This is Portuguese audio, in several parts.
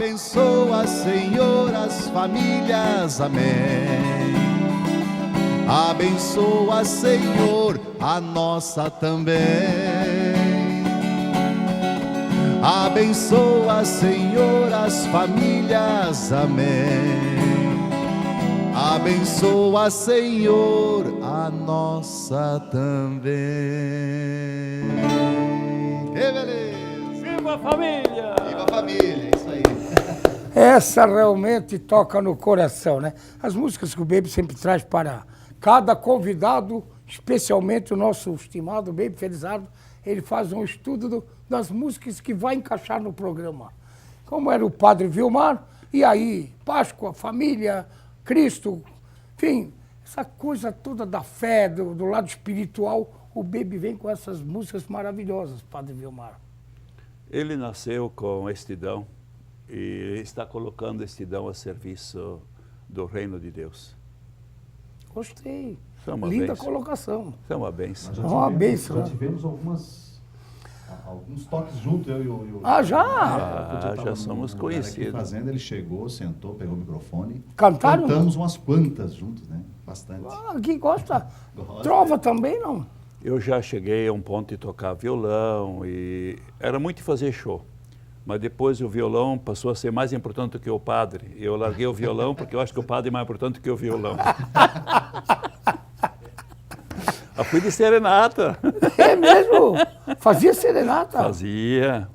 Abençoa, Senhor, as famílias, amém. Abençoa, Senhor, a nossa também. Abençoa, Senhor, as famílias, amém. Abençoa, Senhor, a nossa também. Que beleza! Viva a família! Viva a família, isso aí. Essa realmente toca no coração, né? As músicas que o Baby sempre traz para cada convidado, especialmente o nosso estimado Baby Felizardo, ele faz um estudo das músicas que vai encaixar no programa. Como era o Padre Vilmar, e aí, Páscoa, família, Cristo, enfim, essa coisa toda da fé, do lado espiritual, o Baby vem com essas músicas maravilhosas, Padre Vilmar. Ele nasceu com este dom e está colocando este dom a serviço do reino de Deus. Gostei. Isso é uma Linda bênção. colocação. Isso é uma bênção. Uma bênção, Já né? tivemos alguns toques juntos, eu e o... Ah, já? Já somos conhecidos. Fazendo, ele chegou, sentou, pegou o microfone. Cantaram? Cantamos umas quantas juntos, né? Bastante. Ah, quem gosta? Gosta. Trova também, não? Eu já cheguei a um ponto de tocar violão e era muito de fazer show. Mas depois o violão passou a ser mais importante do que o padre. Eu larguei o violão porque eu acho que o padre é mais importante do que o violão. Eu fui de serenata. É mesmo? Fazia serenata? Fazia.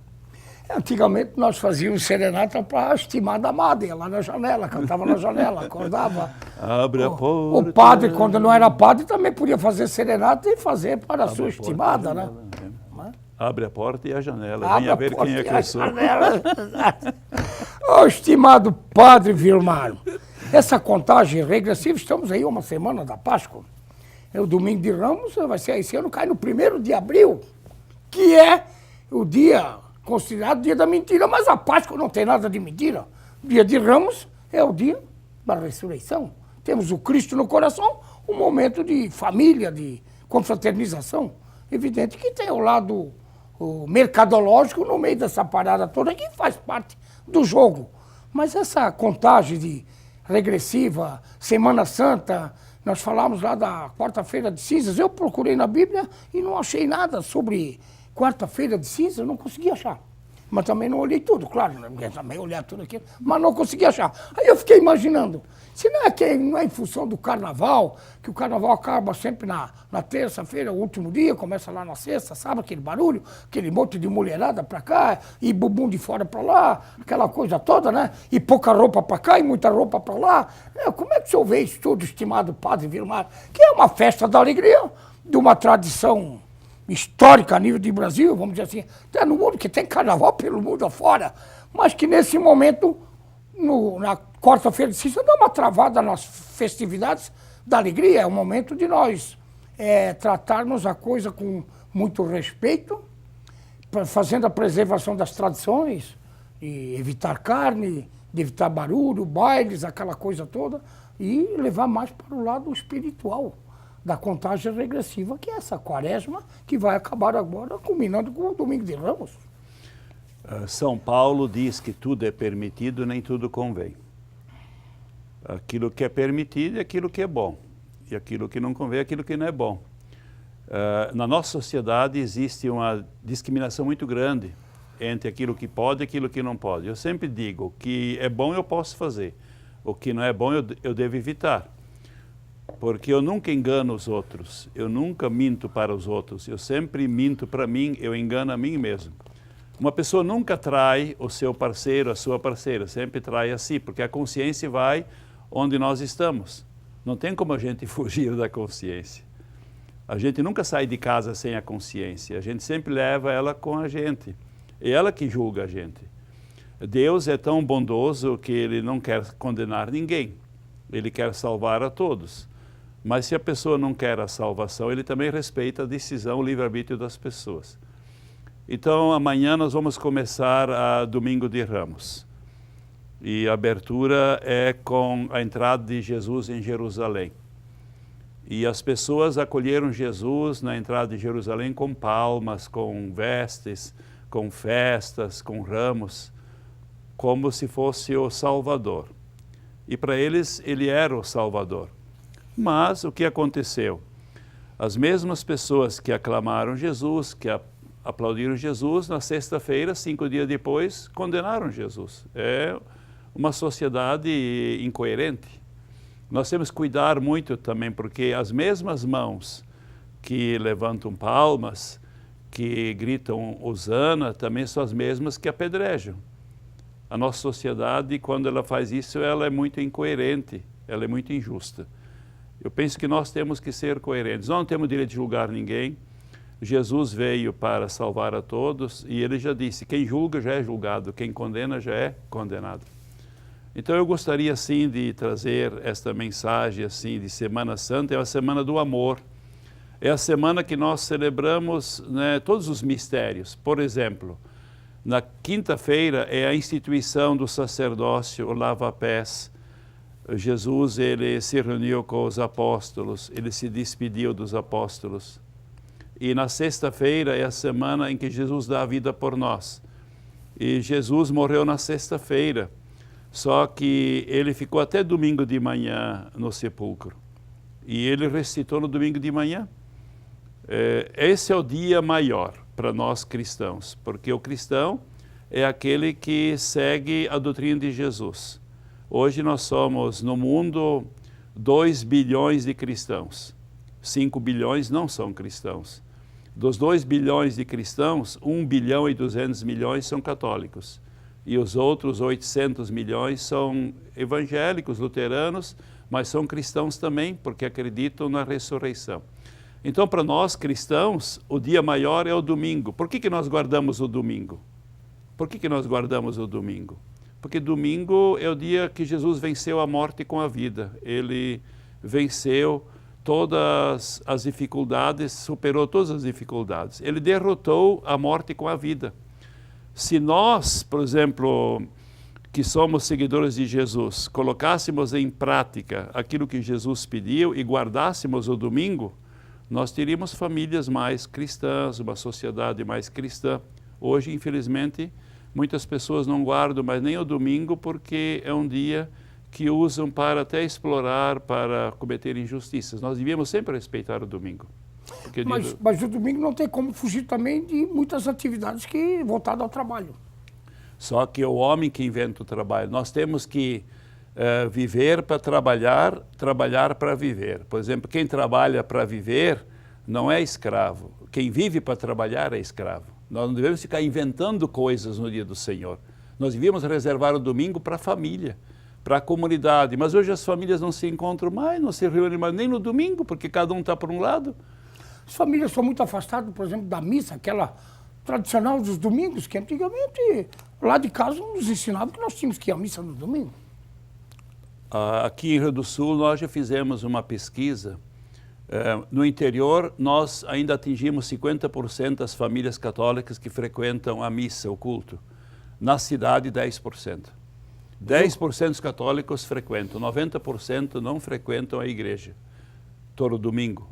Antigamente nós fazíamos serenata para a estimada amada, ia lá na janela, cantava na janela, acordava. Abre a porta. O padre, quando não era padre, também podia fazer serenata e fazer para a sua estimada, né? Abre a porta e a janela. Abre Venha a ver porta quem é e que a eu sou. janela. Ô, estimado Padre Vilmar, essa contagem regressiva, estamos aí uma semana da Páscoa. É o domingo de Ramos, vai ser esse ano, cai no 1º de abril, que é o dia considerado dia da mentira, mas a Páscoa não tem nada de mentira. O dia de Ramos é o dia da ressurreição. Temos o Cristo no coração, um momento de família, de confraternização. Evidente que tem o lado mercadológico no meio dessa parada toda, que faz parte do jogo. Mas essa contagem de regressiva, Semana Santa, nós falamos lá da quarta-feira de cinzas, eu procurei na Bíblia e não achei nada sobre quarta-feira de cinzas, não consegui achar. Mas também não olhei tudo, claro, né? Porque também olhar tudo aquilo, mas não consegui achar. Aí eu fiquei imaginando, se não é em função do carnaval, que o carnaval acaba sempre na terça-feira, o último dia, começa lá na sexta, sabe aquele barulho, aquele monte de mulherada pra cá, e bumbum de fora pra lá, aquela coisa toda, né? E pouca roupa pra cá e muita roupa pra lá. Como é que o senhor vê isso tudo, estimado Padre Vilmar? Que é uma festa da alegria, de uma tradição histórica a nível de Brasil, vamos dizer assim, até no mundo, que tem carnaval pelo mundo afora, mas que nesse momento, na quarta-feira de cinza, dá uma travada nas festividades da alegria. É o momento de nós tratarmos a coisa com muito respeito, fazendo a preservação das tradições, de evitar carne, de evitar barulho, bailes, aquela coisa toda, e levar mais para o lado espiritual da contagem regressiva, que é essa quaresma, que vai acabar agora, culminando com o Domingo de Ramos. São Paulo diz que tudo é permitido, nem tudo convém. Aquilo que é permitido é aquilo que é bom. E aquilo que não convém é aquilo que não é bom. Na nossa sociedade existe uma discriminação muito grande entre aquilo que pode e aquilo que não pode. Eu sempre digo, o que é bom eu posso fazer, o que não é bom eu devo evitar. Porque eu nunca engano os outros, eu nunca minto para os outros, eu sempre minto para mim, eu engano a mim mesmo. Uma pessoa nunca trai o seu parceiro, a sua parceira, sempre trai a si, porque a consciência vai onde nós estamos. Não tem como a gente fugir da consciência. A gente nunca sai de casa sem a consciência, a gente sempre leva ela com a gente. É ela que julga a gente. Deus é tão bondoso que Ele não quer condenar ninguém, Ele quer salvar a todos. Mas se a pessoa não quer a salvação, Ele também respeita a decisão, o livre-arbítrio das pessoas. Então, amanhã nós vamos começar a Domingo de Ramos. E a abertura é com a entrada de Jesus em Jerusalém. E as pessoas acolheram Jesus na entrada de Jerusalém com palmas, com vestes, com festas, com ramos. como se fosse o Salvador. E para eles, ele era o Salvador. Mas o que aconteceu? As mesmas pessoas que aclamaram Jesus, que aplaudiram Jesus, na sexta-feira, 5 dias depois, condenaram Jesus. É uma sociedade incoerente. Nós temos que cuidar muito também, porque as mesmas mãos que levantam palmas, que gritam hosana, também são as mesmas que apedrejam. A nossa sociedade, quando ela faz isso, ela é muito incoerente, ela é muito injusta. Eu penso que nós temos que ser coerentes. Nós não temos direito de julgar ninguém. Jesus veio para salvar a todos e ele já disse, quem julga já é julgado, quem condena já é condenado. Então eu gostaria sim de trazer esta mensagem assim de Semana Santa, é a semana do amor. É a semana que nós celebramos, né, todos os mistérios. Por exemplo, na quinta-feira é a instituição do sacerdócio, o lava-pés. Jesus, ele se reuniu com os apóstolos, ele se despediu dos apóstolos. E na sexta-feira é a semana em que Jesus dá a vida por nós. E Jesus morreu na sexta-feira, só que ele ficou até domingo de manhã no sepulcro. E ele ressuscitou no domingo de manhã. Esse é o dia maior para nós cristãos, porque o cristão é aquele que segue a doutrina de Jesus. Hoje nós somos, no mundo, 2 bilhões de cristãos. 5 bilhões não são cristãos. Dos 2 bilhões de cristãos, 1 bilhão e 200 milhões são católicos. E os outros 800 milhões são evangélicos, luteranos, mas são cristãos também, porque acreditam na ressurreição. Então, para nós cristãos, o dia maior é o domingo. Por que nós guardamos o domingo? Por que nós guardamos o domingo? Porque domingo é o dia que Jesus venceu a morte com a vida. Ele venceu todas as dificuldades, superou todas as dificuldades. Ele derrotou a morte com a vida. Se nós, por exemplo, que somos seguidores de Jesus, colocássemos em prática aquilo que Jesus pediu e guardássemos o domingo, nós teríamos famílias mais cristãs, uma sociedade mais cristã. Hoje, infelizmente, muitas pessoas não guardam mais nem o domingo porque é um dia que usam para até explorar, para cometer injustiças. Nós devíamos sempre respeitar o domingo. Mas o domingo não tem como fugir também de muitas atividades que voltadas ao trabalho. Só que é o homem que inventa o trabalho. Nós temos que viver para trabalhar, trabalhar para viver. Por exemplo, quem trabalha para viver não é escravo. Quem vive para trabalhar é escravo. Nós não devemos ficar inventando coisas no dia do Senhor. Nós devíamos reservar o domingo para a família, para a comunidade. Mas hoje as famílias não se encontram mais, não se reúnem mais nem no domingo, porque cada um está por um lado. As famílias são muito afastadas, por exemplo, da missa, aquela tradicional dos domingos, que antigamente lá de casa nos ensinavam que nós tínhamos que ir à missa no domingo. Aqui em Rio do Sul nós já fizemos uma pesquisa. No interior nós ainda atingimos 50% das famílias católicas que frequentam a missa, o culto. Na cidade 10%. 10% dos católicos frequentam, 90% não frequentam a igreja. Todo domingo.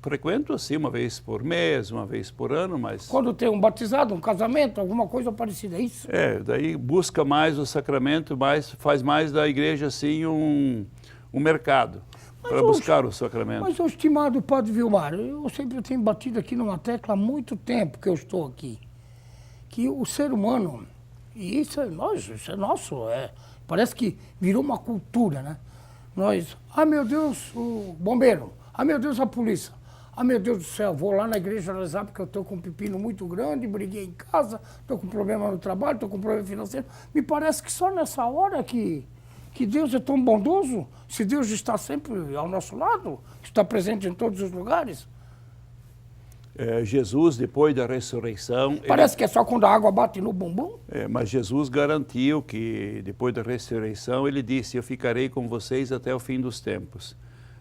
Frequento assim uma vez por mês, uma vez por ano, mas... Quando tem um batizado, um casamento, alguma coisa parecida, é isso? Daí busca mais o sacramento, faz mais da igreja assim um mercado para buscar o sacramento. Mas, estimado Padre Vilmar, eu sempre tenho batido aqui numa tecla há muito tempo que eu estou aqui, que o ser humano, e isso é nosso, parece que virou uma cultura, né? Nós, meu Deus, o bombeiro, meu Deus, a polícia. Meu Deus do céu, vou lá na igreja rezar porque eu estou com um pepino muito grande, briguei em casa, estou com problema no trabalho, estou com problema financeiro. Me parece que só nessa hora que Deus é tão bondoso, se Deus está sempre ao nosso lado, está presente em todos os lugares. Jesus, depois da ressurreição... Parece que é só quando a água bate no bumbum. Mas Jesus garantiu que depois da ressurreição, ele disse, eu ficarei com vocês até o fim dos tempos.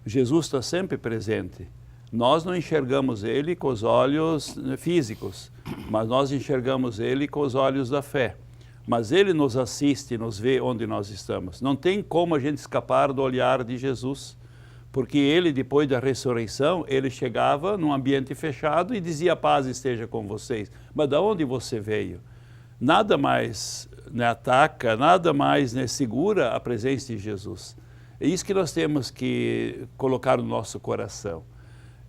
Jesus está sempre presente. Nós não enxergamos ele com os olhos físicos, mas nós enxergamos ele com os olhos da fé. Mas ele nos assiste, nos vê onde nós estamos. Não tem como a gente escapar do olhar de Jesus, porque ele, depois da ressurreição, ele chegava num ambiente fechado e dizia, paz esteja com vocês. Mas de onde você veio? Nada mais né, ataca, nada mais, né, segura a presença de Jesus. É isso que nós temos que colocar no nosso coração.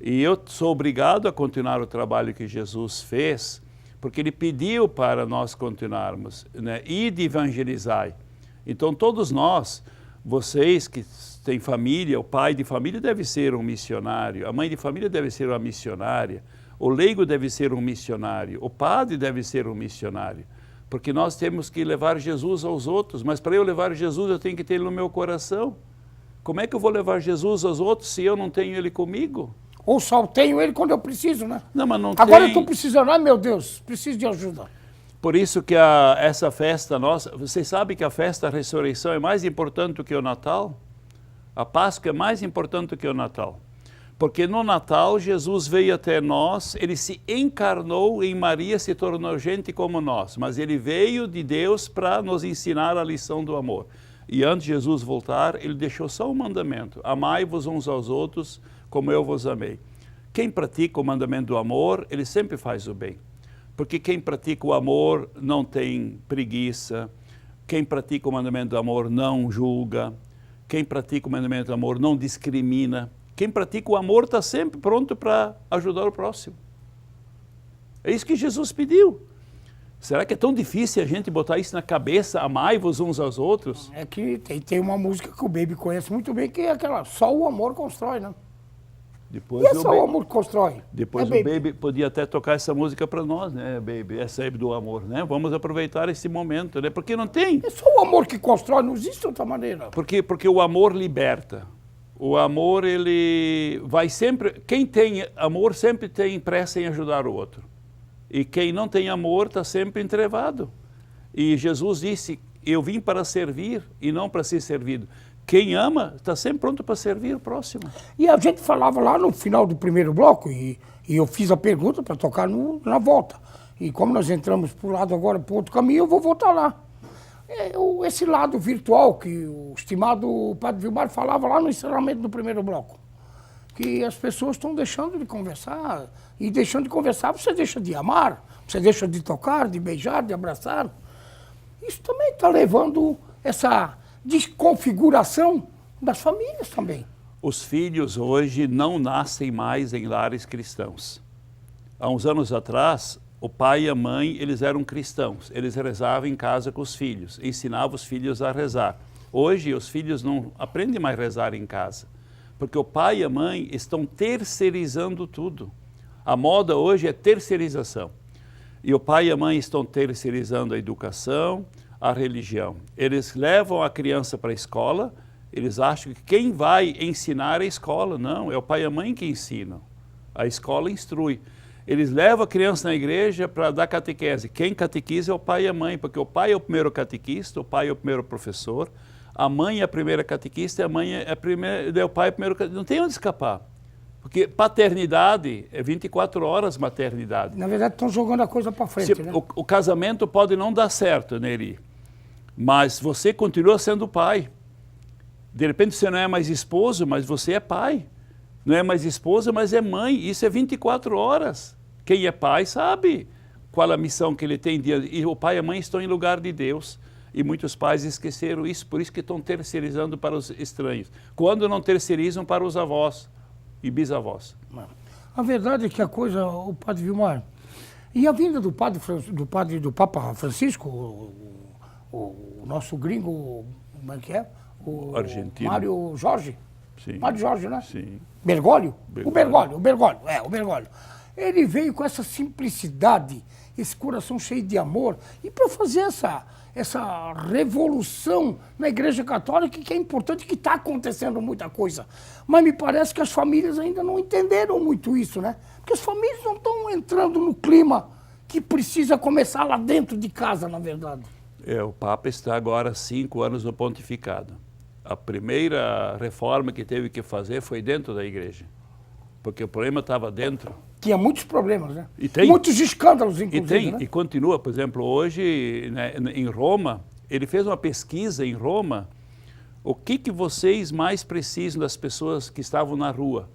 E eu sou obrigado a continuar o trabalho que Jesus fez, porque Ele pediu para nós continuarmos, né, e de evangelizar. Então todos nós, vocês que têm família, o pai de família deve ser um missionário, a mãe de família deve ser uma missionária, o leigo deve ser um missionário, o padre deve ser um missionário, porque nós temos que levar Jesus aos outros, mas para eu levar Jesus eu tenho que ter Ele no meu coração. Como é que eu vou levar Jesus aos outros se eu não tenho Ele comigo? Ou só tenho Ele quando eu preciso, né? Não, mas não Agora tem. eu estou precisando, ai meu Deus, preciso de ajuda. Por isso que essa festa nossa, vocês sabem que a festa da ressurreição é mais importante do que o Natal? A Páscoa é mais importante do que o Natal. Porque no Natal Jesus veio até nós, Ele se encarnou em Maria, se tornou gente como nós, mas Ele veio de Deus para nos ensinar a lição do amor. E antes de Jesus voltar, Ele deixou só um mandamento: amai-vos uns aos outros como eu vos amei. Quem pratica o mandamento do amor, ele sempre faz o bem. Porque quem pratica o amor não tem preguiça, quem pratica o mandamento do amor não julga, quem pratica o mandamento do amor não discrimina, quem pratica o amor está sempre pronto para ajudar o próximo. É isso que Jesus pediu. Será que é tão difícil a gente botar isso na cabeça, amai-vos uns aos outros? É que tem uma música que o Baby conhece muito bem, que é aquela, só o amor constrói, né? Depois E é só o amor que constrói. Depois é o Baby podia até tocar essa música para nós, né, Baby? Essa é do amor, né? Vamos aproveitar esse momento, né? Porque não tem. É só o amor que constrói, não existe outra maneira. Porque o amor liberta. O amor, ele vai sempre... Quem tem amor sempre tem pressa em ajudar o outro. E quem não tem amor está sempre entrevado. E Jesus disse, eu vim para servir e não para ser servido. Quem ama está sempre pronto para servir o próximo. E a gente falava lá no final do primeiro bloco, e eu fiz a pergunta para tocar na volta. E como nós entramos para o lado agora, para o outro caminho, eu vou voltar lá. Esse lado virtual que o estimado Padre Vilmar falava lá no encerramento do primeiro bloco. Que as pessoas estão deixando de conversar, e deixando de conversar você deixa de amar, você deixa de tocar, de beijar, de abraçar. Isso também está levando essa desconfiguração das famílias também. Os filhos hoje não nascem mais em lares cristãos. Há uns anos atrás, o pai e a mãe, eles eram cristãos. Eles rezavam em casa com os filhos, ensinavam os filhos a rezar. Hoje, os filhos não aprendem mais a rezar em casa, porque o pai e a mãe estão terceirizando tudo. A moda hoje é terceirização. E o pai e a mãe estão terceirizando a educação, a religião. Eles levam a criança para a escola, eles acham que quem vai ensinar é a escola. Não, é o pai e a mãe que ensinam. A escola instrui. Eles levam a criança na igreja para dar catequese. Quem catequiza é o pai e a mãe, porque o pai é o primeiro catequista, o pai é o primeiro professor, a mãe é a primeira catequista e a mãe é a primeira, o pai é o primeiro catequista. Não tem onde escapar. Porque paternidade é 24 horas maternidade. Na verdade, estão jogando a coisa para frente, né? O casamento pode não dar certo, Neri, mas você continua sendo pai. De repente você não é mais esposo, mas você é pai. Não é mais esposa, mas é mãe. Isso é 24 horas. Quem é pai sabe qual a missão que ele tem. E o pai e a mãe estão em lugar de Deus. E muitos pais esqueceram isso, por isso que estão terceirizando para os estranhos. Quando não terceirizam para os avós e bisavós. A verdade é que a coisa, o Padre Vilmar, e a vinda do Papa Francisco, o nosso gringo, como é que é? O argentino. Mário Jorge. Sim. Mário Jorge, né? Sim. Bergoglio? Bergoglio. O Bergoglio. Ele veio com essa simplicidade, esse coração cheio de amor, e para fazer essa revolução na Igreja Católica, que é importante, que está acontecendo muita coisa. Mas me parece que as famílias ainda não entenderam muito isso, né? Porque as famílias não estão entrando no clima que precisa começar lá dentro de casa, na verdade. O Papa está agora há 5 anos no pontificado. A primeira reforma que teve que fazer foi dentro da igreja, porque o problema estava dentro. Tinha muitos problemas, né? E tem. Muitos escândalos, inclusive, né? E continua, por exemplo, hoje, né, em Roma, ele fez uma pesquisa em Roma, o que vocês mais precisam das pessoas que estavam na rua?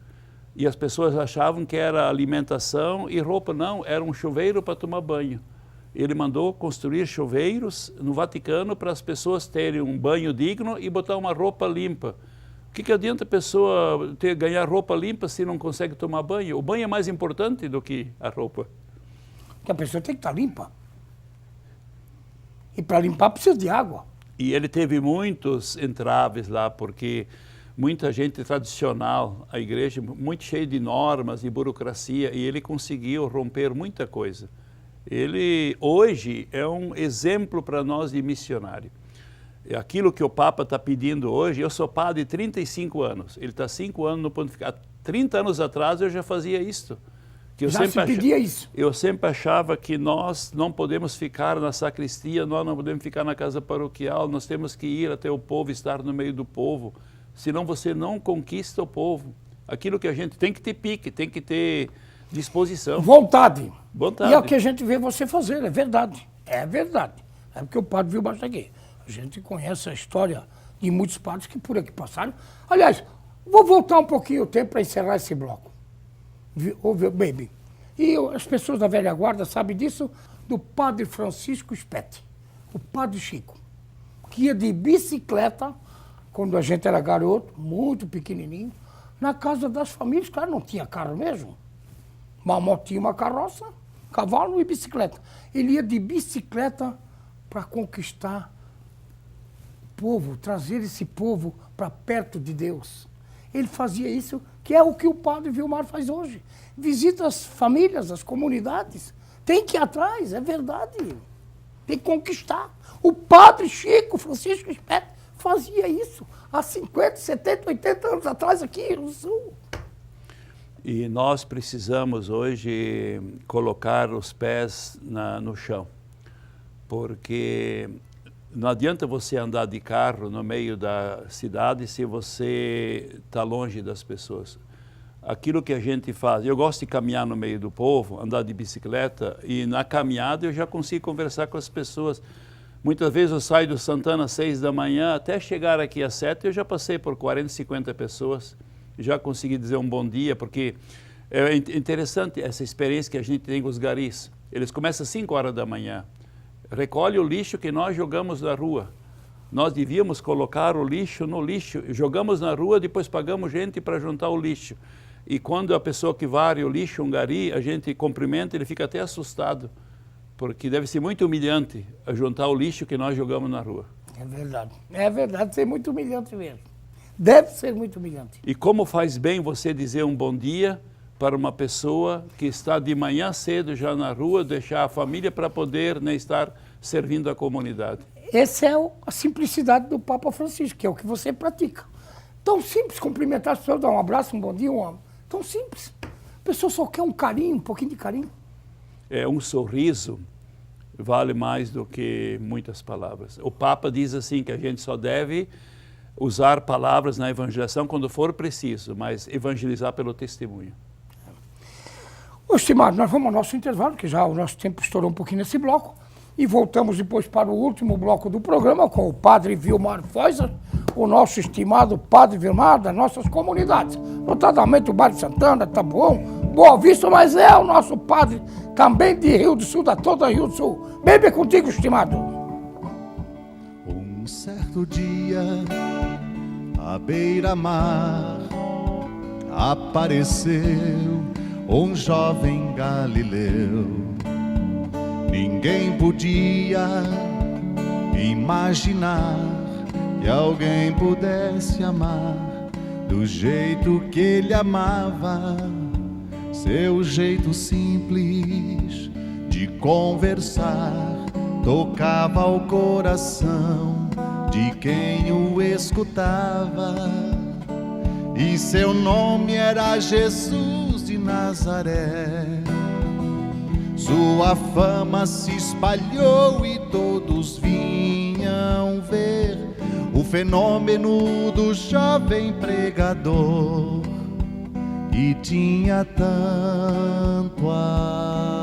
E as pessoas achavam que era alimentação e roupa. Não, era um chuveiro para tomar banho. Ele mandou construir chuveiros no Vaticano para as pessoas terem um banho digno e botar uma roupa limpa. O que adianta a pessoa ganhar roupa limpa se não consegue tomar banho? O banho é mais importante do que a roupa. Porque a pessoa tem que estar limpa. E para limpar precisa de água. E ele teve muitos entraves lá, porque muita gente tradicional, a igreja muito cheia de normas e burocracia, e ele conseguiu romper muita coisa. Ele hoje é um exemplo para nós de missionário. Aquilo que o Papa está pedindo hoje, eu sou padre de 35 anos, ele está 5 anos no pontificado. 30 anos atrás eu já fazia isso. Que eu Já se pedia isso. Eu sempre achava que nós não podemos ficar na sacristia, nós não podemos ficar na casa paroquial, nós temos que ir até o povo, estar no meio do povo, senão você não conquista o povo. Aquilo que a gente tem que ter pique, tem que ter disposição. Vontade. Vontade. E é o que a gente vê você fazer, é verdade. É verdade. É porque o padre viu bastante aqui. A gente conhece a história de muitos padres que por aqui passaram. Aliás, vou voltar um pouquinho o tempo para encerrar esse bloco. Baby. E as pessoas da velha guarda sabem disso, do padre Francisco Spete, o padre Chico, que ia de bicicleta, quando a gente era garoto, muito pequenininho, na casa das famílias, claro, não tinha carro mesmo. Mas tinha uma carroça, cavalo e bicicleta. Ele ia de bicicleta para conquistar o povo, trazer esse povo para perto de Deus. Ele fazia isso, que é o que o padre Vilmar faz hoje. Visita as famílias, as comunidades. Tem que ir atrás, é verdade. Tem que conquistar. O padre Chico Francisco Spete fazia isso há 50, 70, 80 anos atrás aqui no Sul. E nós precisamos hoje colocar os pés no chão, porque não adianta você andar de carro no meio da cidade se você está longe das pessoas. Aquilo que a gente faz, eu gosto de caminhar no meio do povo, andar de bicicleta, e na caminhada eu já consigo conversar com as pessoas. Muitas vezes eu saio do Santana às 6 da manhã, até chegar aqui às 7, eu já passei por 40, 50 pessoas, já consegui dizer um bom dia, porque é interessante essa experiência que a gente tem com os garis. Eles começam às 5 horas da manhã, recolhe o lixo que nós jogamos na rua. Nós devíamos colocar o lixo no lixo, jogamos na rua, depois pagamos gente para juntar o lixo. E quando a pessoa que varre o lixo, um gari, a gente cumprimenta, ele fica até assustado, porque deve ser muito humilhante juntar o lixo que nós jogamos na rua. É verdade, ser muito humilhante mesmo. Deve ser muito humilhante. E como faz bem você dizer um bom dia para uma pessoa que está de manhã cedo já na rua, deixar a família para poder, né, estar servindo a comunidade. Essa é a simplicidade do Papa Francisco, que é o que você pratica. Tão simples cumprimentar as pessoas, dar um abraço, um bom dia, tão simples. A pessoa só quer um carinho, um pouquinho de carinho. É, um sorriso vale mais do que muitas palavras. O Papa diz assim que a gente só deve usar palavras na evangelização quando for preciso, mas evangelizar pelo testemunho. Ô, estimado, nós vamos ao nosso intervalo, que já o nosso tempo estourou um pouquinho nesse bloco, e voltamos depois para o último bloco do programa com o padre Vilmar Feuser, o nosso estimado padre Vilmar das nossas comunidades, notadamente o bairro Santana, Taboão, Boa Vista, mas é o nosso padre também de Rio do Sul, da toda Rio do Sul. Bem, é contigo, estimado. Um certo dia, à beira-mar, apareceu um jovem galileu. Ninguém podia imaginar que alguém pudesse amar do jeito que ele amava. Seu jeito simples de conversar tocava o coração de quem o escutava. E seu nome era Jesus de Nazaré. Sua fama se espalhou e todos vinham ver o fenômeno do jovem pregador, e tinha tanto a